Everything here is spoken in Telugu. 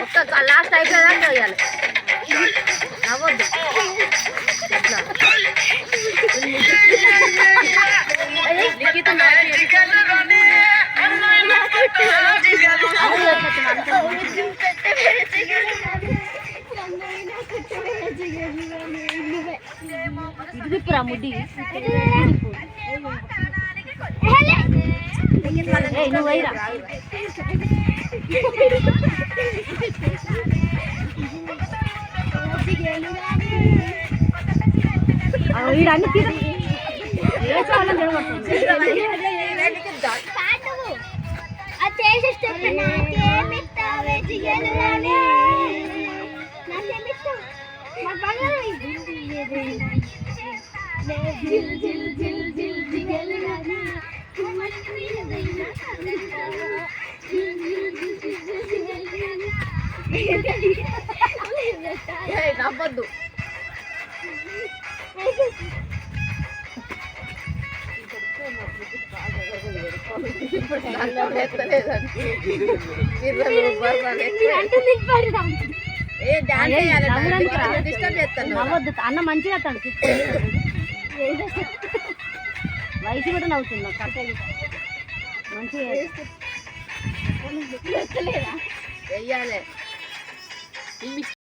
ఒక్క లాస్ట్ అయిపోయేదాకా వేయాలి. నవ్వద్దు ఇదిప్పురా ముడ్డి నువ్వు వైరా వీడన్ని తీర నవ్వద్దు. అన్న మంచిగా అతడు వయసు కూడా నవ్వుతున్నా మంచిగా వెయ్యాలి.